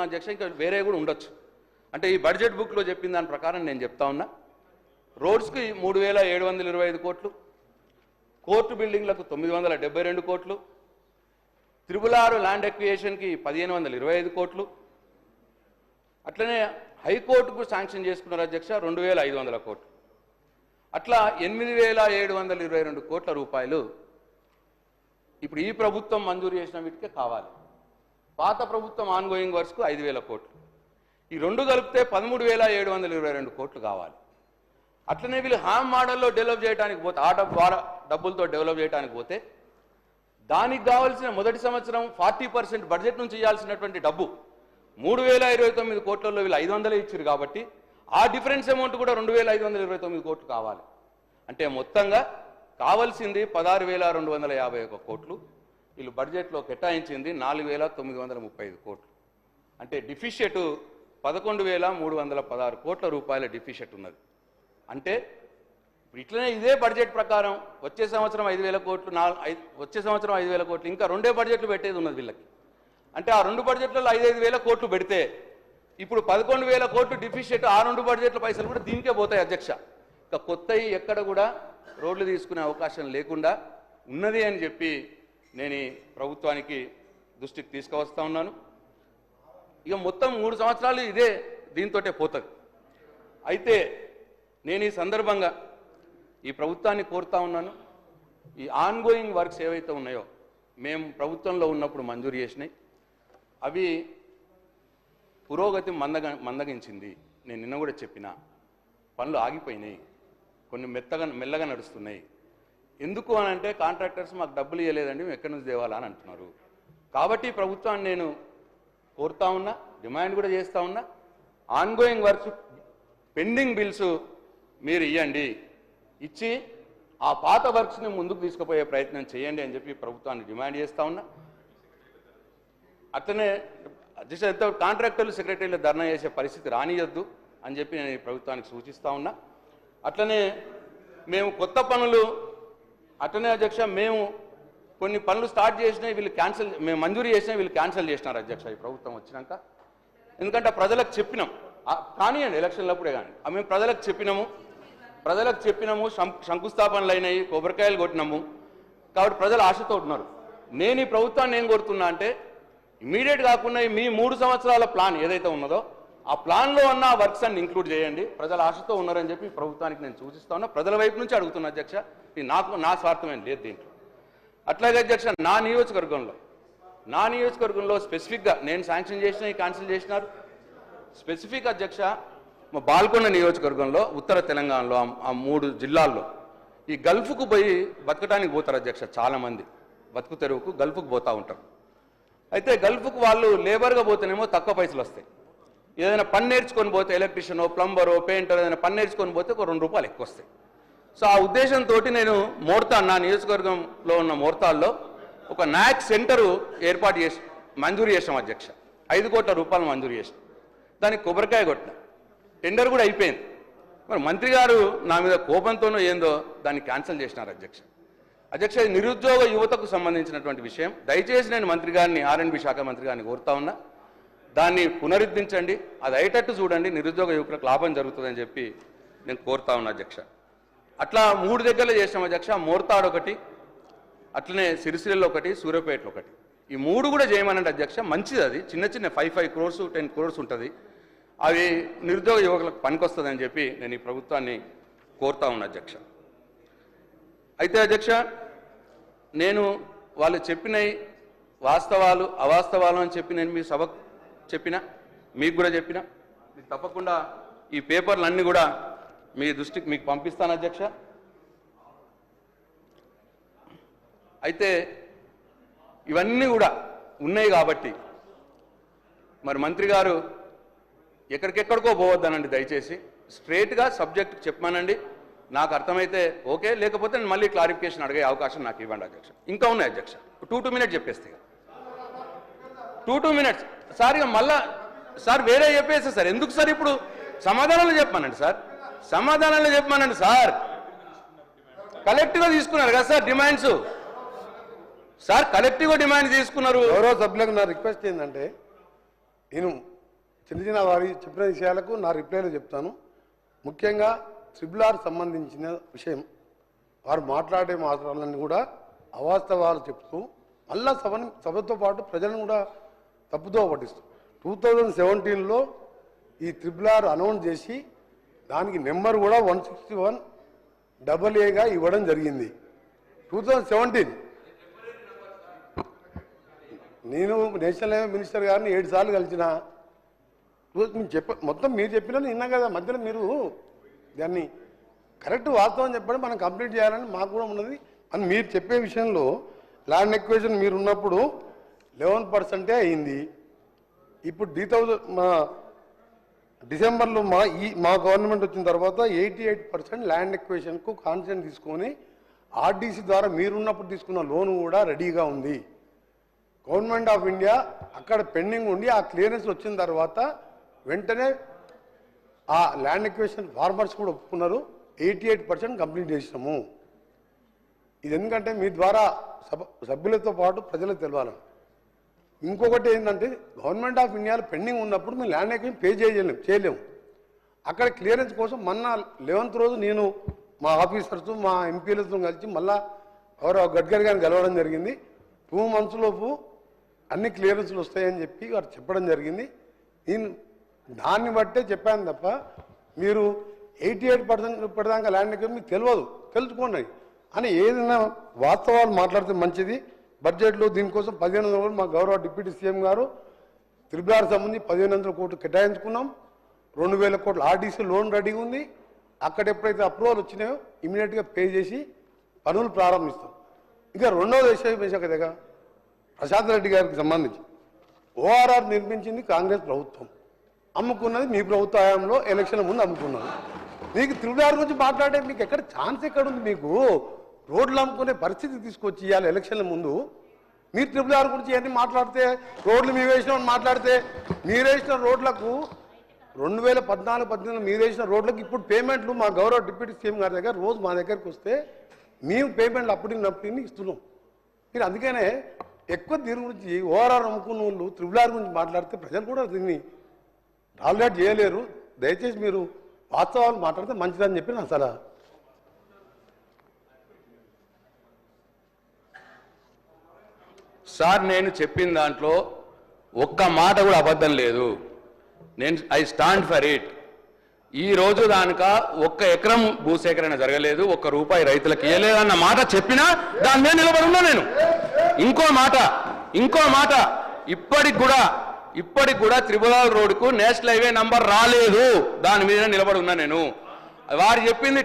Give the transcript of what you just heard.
అధ్యక్ష ఇంకా వేరే కూడా ఉండొచ్చు. అంటే ఈ బడ్జెట్ బుక్లో చెప్పిన దాని ప్రకారం నేను చెప్తా ఉన్నా. రోడ్స్కి 3725 కోట్లు, కోర్టు బిల్డింగ్లకు 972 కోట్లు, త్రిబులారు ల్యాండ్ ఎక్వియేషన్కి 1525 కోట్లు, అట్లనే హైకోర్టుకు శాంక్షన్ చేసుకున్నారు అధ్యక్ష 2500 కోట్లు. అట్లా 8722 కోట్ల రూపాయలు ఇప్పుడు ఈ ప్రభుత్వం మంజూరు చేసిన వీటికే కావాలి. పాత ప్రభుత్వం ఆన్గోయింగ్ వర్క్స్కు 5000 కోట్లు. ఈ రెండు కలిపితే 13722 కోట్లు కావాలి. అట్లనే వీళ్ళు హామ్ మోడల్లో డెవలప్ చేయడానికి పోతే డబ్బులతో డెవలప్ చేయడానికి పోతే దానికి కావాల్సిన మొదటి సంవత్సరం 40% బడ్జెట్ నుంచి ఇవ్వాల్సినటువంటి డబ్బు 3029 కోట్లలో వీళ్ళు 500 ఇచ్చారు కాబట్టి ఆ డిఫరెన్స్ అమౌంట్ కూడా 2529 కోట్లు కావాలి. అంటే మొత్తంగా కావాల్సింది 16251 కోట్లు, వీళ్ళు బడ్జెట్లో కేటాయించింది 4935 కోట్లు. అంటే డిఫిషియట్ 11316 కోట్ల రూపాయల డిఫిషియట్ ఉన్నది. అంటే ఇట్లనే ఇదే బడ్జెట్ ప్రకారం వచ్చే సంవత్సరం 5000 కోట్లు, వచ్చే సంవత్సరం 5000 కోట్లు, ఇంకా రెండే బడ్జెట్లు పెట్టేది ఉన్నది వీళ్ళకి. అంటే ఆ రెండు బడ్జెట్లలో 5,000 కోట్లు పెడితే ఇప్పుడు 11,000 కోట్లు డిఫిషియట్, ఆ రెండు బడ్జెట్ల పైసలు కూడా దీనికే పోతాయి అధ్యక్ష. ఇంకా కొత్తవి ఎక్కడ కూడా రోడ్లు తీసుకునే అవకాశం లేకుండా ఉన్నది అని చెప్పి నేను ఈ ప్రభుత్వానికి దృష్టికి తీసుకువస్తా ఉన్నాను. ఇక మొత్తం 3 సంవత్సరాలు ఇదే దీంతోటే పోతుంది. అయితే నేను ఈ సందర్భంగా ఈ ప్రభుత్వాన్ని కోరుతా ఉన్నాను, ఈ ఆన్గోయింగ్ వర్క్స్ ఏవైతే ఉన్నాయో మేము ప్రభుత్వంలో ఉన్నప్పుడు మంజూరు చేసినాయి, అవి పురోగతి మందగించింది. నేను నిన్న కూడా చెప్పిన పనులు ఆగిపోయినాయి, కొన్ని మెల్లగా నడుస్తున్నాయి. ఎందుకు అని అంటే కాంట్రాక్టర్స్ మాకు డబ్బులు ఇవ్వలేదండి, మేము ఎక్కడి నుంచి తేవాలా అని అంటున్నారు. కాబట్టి ప్రభుత్వాన్ని నేను కోరుతా ఉన్నా, డిమాండ్ కూడా చేస్తూ ఉన్నా, ఆన్గోయింగ్ వర్క్స్ పెండింగ్ బిల్స్ మీరు ఇవ్వండి, ఇచ్చి ఆ పాత వర్క్స్ని ముందుకు తీసుకుపోయే ప్రయత్నం చేయండి అని చెప్పి ప్రభుత్వాన్ని డిమాండ్ చేస్తూ ఉన్నా. అట్లనే కాంట్రాక్టర్లు సెక్రటరీలు ధర్నా చేసే పరిస్థితి రానియద్దు అని చెప్పి నేను ఈ ప్రభుత్వానికి సూచిస్తూ ఉన్నా. అట్లనే మేము కొత్త పనులు అట్లనే అధ్యక్ష మేము కొన్ని పనులు స్టార్ట్ చేసినాయి, వీళ్ళు క్యాన్సిల్, మేము మంజూరు చేసినాయి, వీళ్ళు క్యాన్సిల్ చేసినారు అధ్యక్ష ఈ ప్రభుత్వం వచ్చినాక. ఎందుకంటే ప్రజలకు చెప్పినాం, కానివ్వండి ఎలక్షన్లప్పుడే కానీ మేము ప్రజలకు చెప్పినాము, శంకుస్థాపనలు అయినాయి, కొబ్బరికాయలు కొట్టినాము, కాబట్టి ప్రజలు ఆశతో ఉన్నారు. నేను ఈ ప్రభుత్వాన్ని ఏం కోరుతున్నా అంటే ఇమీడియట్ కాకుండా మీ 3 సంవత్సరాల ప్లాన్ ఏదైతే ఉన్నదో ఆ ప్లాన్లో ఉన్న వర్క్స్ అన్ని ఇంక్లూడ్ చేయండి, ప్రజల ఆశతో ఉన్నారని చెప్పి ప్రభుత్వానికి నేను సూచిస్తా ఉన్నా. ప్రజల వైపు నుంచి అడుగుతున్నా అధ్యక్ష, నా స్వార్థమేం లేదు దీంట్లో. అట్లాగే అధ్యక్ష నా నియోజకవర్గంలో స్పెసిఫిక్గా నేను శాంక్షన్ చేసిన క్యాన్సిల్ చేసినారు. స్పెసిఫిక్ అధ్యక్ష మా బాల్కొండ నియోజకవర్గంలో ఉత్తర తెలంగాణలో ఆ 3 జిల్లాల్లో ఈ గల్ఫ్కు పోయి బతకడానికి పోతారు అధ్యక్ష. చాలామంది బతుకు తెరువుకు గల్ఫ్కు పోతూ ఉంటారు. అయితే గల్ఫ్కు వాళ్ళు లేబర్గా పోతేనేమో తక్కువ పైసలు వస్తాయి, ఏదైనా పని నేర్చుకొని పోతే ఎలక్ట్రీషియనో ప్లంబరో పెయింటర్ ఏదైనా పని నేర్చుకొని పోతే ఒక 2 రూపాయలు ఎక్కువ వస్తాయి. సో ఆ ఉద్దేశంతో నేను నా నియోజకవర్గంలో ఉన్న మోర్తాల్లో ఒక నాక్ సెంటరు మంజూరు చేసాం అధ్యక్ష. 5 కోట్ల రూపాయలు మంజూరు చేసాం. దానికి కొబ్బరికాయ కొట్టిన, టెండర్ కూడా అయిపోయింది. మరి మంత్రి గారు నా మీద కోపంతోనో ఏందో దాన్ని క్యాన్సిల్ చేసినారు అధ్యక్ష. ఇది నిరుద్యోగ యువతకు సంబంధించినటువంటి విషయం. దయచేసి నేను మంత్రి గారిని, R&B శాఖ మంత్రి గారిని కోరుతా ఉన్నా, దాన్ని పునరుద్ధరించండి, అది అయ్యేటట్టు చూడండి, నిరుద్యోగ యువకులకు లాభం జరుగుతుందని చెప్పి నేను కోరుతా ఉన్నా అధ్యక్ష. అట్లా 3 దగ్గరలో చేసాం అధ్యక్ష. మోర్తాడ్ ఒకటి, అట్లనే సిరిసిల్లలో ఒకటి, సూర్యాపేటలో ఒకటి. ఈ 3 కూడా చేయమనండి అధ్యక్ష. మంచిది, అది చిన్న 5 crores 10 crores ఉంటుంది, అవి నిరుద్యోగ యువకులకు పనికొస్తుందని చెప్పి నేను ఈ ప్రభుత్వాన్ని కోరుతా ఉన్నా అధ్యక్ష. అయితే అధ్యక్ష నేను వాళ్ళు చెప్పినవి వాస్తవాలు అవాస్తవాలు అని చెప్పి నేను మీ సభకు చెప్పిన, మీకు కూడా చెప్పిన, మీకు తప్పకుండా ఈ పేపర్లన్నీ కూడా మీ దృష్టికి మీకు పంపిస్తాను అధ్యక్ష. అయితే ఇవన్నీ కూడా ఉన్నాయి కాబట్టి మరి మంత్రి గారు ఎక్కడికెక్కడికో పోవద్దనండి, దయచేసి స్ట్రేట్గా సబ్జెక్ట్ చెప్పమనండి. నాకు అర్థమైతే ఓకే, లేకపోతే నేను మళ్ళీ క్లారిఫికేషన్ అడిగే అవకాశం నాకు ఇవ్వండి అధ్యక్ష. ఇంకా ఉన్నాయి అధ్యక్ష, 2 minutes చెప్పేస్తే 2 minutes సార్. ఇక మళ్ళా సార్ వేరే చెప్పేస్తే సార్ ఎందుకు సార్? ఇప్పుడు సమాధానాలు చెప్పమనండి సార్, సమాధానాలు చెప్పమనండి సార్. కలెక్టివ్గా తీసుకున్నారు కదా సార్ డిమాండ్స్, సార్ కలెక్టివ్గా డిమాండ్ తీసుకున్నారు. గౌరవ సభ్యులకు నా రిక్వెస్ట్ ఏంటంటే నేను చిన్న చిన్న వారి చెప్పిన విషయాలకు నా రిప్లైలో చెప్తాను. ముఖ్యంగా ట్రిబుల్ సంబంధించిన విషయం వారు మాట్లాడే మాటలన్నీ కూడా అవాస్తవాలు చెప్తూ మళ్ళా సభతో పాటు ప్రజలను కూడా తప్పుదో పట్టిస్తూ 2017లో ఈ ట్రిబుల్ అనౌన్స్ చేసి దానికి నెంబర్ కూడా 161AA ఇవ్వడం జరిగింది. 2017 నేను నేషనల్ హైవే మినిస్టర్ గారిని 7 సార్లు కలిసిన. మొత్తం మీరు చెప్పినా విన్నా కదా, మధ్యలో మీరు దాన్ని కరెక్ట్ వాస్తవం చెప్పండి, మనం కంప్లీట్ చేయాలని మాకు కూడా ఉన్నది అని మీరు చెప్పే విషయంలో ల్యాండ్ ఎక్వేషన్ మీరు ఉన్నప్పుడు 11% అయింది. ఇప్పుడు డిసెంబర్లో మా గవర్నమెంట్ వచ్చిన తర్వాత 88% ల్యాండ్ ఎక్వేషన్కు కాన్సెంట్ తీసుకొని ఆర్డీసీ ద్వారా మీరున్నప్పుడు తీసుకున్న లోన్ కూడా రెడీగా ఉంది. గవర్నమెంట్ ఆఫ్ ఇండియా అక్కడ పెండింగ్ ఉండి ఆ క్లియరెన్స్ వచ్చిన తర్వాత వెంటనే ఆ ల్యాండ్ ఎక్వేషన్ ఫార్మర్స్ కూడా ఒప్పుకున్నారు. 88% కంప్లీట్ చేసినాము. ఇది ఎందుకంటే మీ ద్వారా సభ్యులతో పాటు ప్రజలకు తెలవాలని. ఇంకొకటి ఏంటంటే గవర్నమెంట్ ఆఫ్ ఇండియాలో పెండింగ్ ఉన్నప్పుడు మేము ల్యాండ్ ఎక్వేషన్ పే చేయలేము. అక్కడ క్లియరెన్స్ కోసం మొన్న 11th రోజు నేను మా ఆఫీసర్స్ మా ఎంపీలతో కలిసి మళ్ళా ఎవరో గడ్కరీ గారిని కలవడం జరిగింది. 2 months లోపు అన్ని క్లియరెన్స్లు వస్తాయని చెప్పి వారు చెప్పడం జరిగింది. నేను దాన్ని బట్టే చెప్పాను తప్ప మీరు 88% ఇప్పటిదాకా ల్యాండ్ ఎక్వేషన్ మీకు తెలియదు, తెలుసుకోండి అని ఏదైనా వాస్తవాలు మాట్లాడితే మంచిది. బడ్జెట్లో దీనికోసం 1500 కోట్లు మా గౌరవ డిప్యూటీ సీఎం గారు ట్రిబుల్ సంబంధించి 1500 కోట్లు కేటాయించుకున్నాం. 2000 కోట్ల ఆర్డీసీ లోన్ రెడీగా ఉంది. అక్కడ ఎప్పుడైతే అప్రూవల్ వచ్చినాయో ఇమీడియట్గా పే చేసి పనులు ప్రారంభిస్తాం. ఇంకా రెండవది విషయం కదా, ప్రశాంత్ రెడ్డి గారికి సంబంధించి ఓఆర్ఆర్ నిర్మించింది కాంగ్రెస్ ప్రభుత్వం, అమ్ముకున్నది మీ ప్రభుత్వ హయాంలో ఎలక్షన్ ముందు అమ్ముకున్నది. మీకు ట్రిబుల్ గురించి మాట్లాడే మీకు ఎక్కడ ఛాన్స్ ఎక్కడుంది? మీకు రోడ్లు అమ్ముకునే పరిస్థితి తీసుకొచ్చి ఇవాళ ఎలక్షన్ల ముందు మీరు ట్రిబుల్ గురించి ఇవన్నీ మాట్లాడితే, రోడ్లు మీ వేసినామని మాట్లాడితే, మీరేసిన రోడ్లకు 2014-18 మీరు వేసిన రోడ్లకు ఇప్పుడు పేమెంట్లు మా గౌరవ డిప్యూటీ సీఎం గారి దగ్గర రోజు మా దగ్గరికి వస్తే మేము పేమెంట్లు అప్పటికి ఇస్తున్నాం. మీరు అందుకనే ఎక్కువ దీని గురించి ఓఆర్ఆర్ అమ్ముకున్న వాళ్ళు ట్రిబుల్ గురించి మాట్లాడితే ప్రజలు కూడా దీన్ని టాలరేట్ చేయలేరు. దయచేసి మీరు వాస్తవాలు మాట్లాడితే మంచిదని చెప్పి నా సలహా. సార్, నేను చెప్పిన దాంట్లో ఒక్క మాట కూడా అబద్ధం లేదు. I stand for it. ఈ రోజు దానిక 1 ఎకరం భూసేకరణ జరగలేదు, 1 రూపాయి రైతులకు ఇవ్వలేదు అన్న మాట చెప్పినా దాని మీద నిలబడున్నా నేను. ఇంకో మాట ఇప్పటికి కూడా ట్రిబుల్ రోడ్డుకు నేషనల్ హైవే నంబర్ రాలేదు, దాని మీద నిలబడి ఉన్నా నేను. వారు చెప్పింది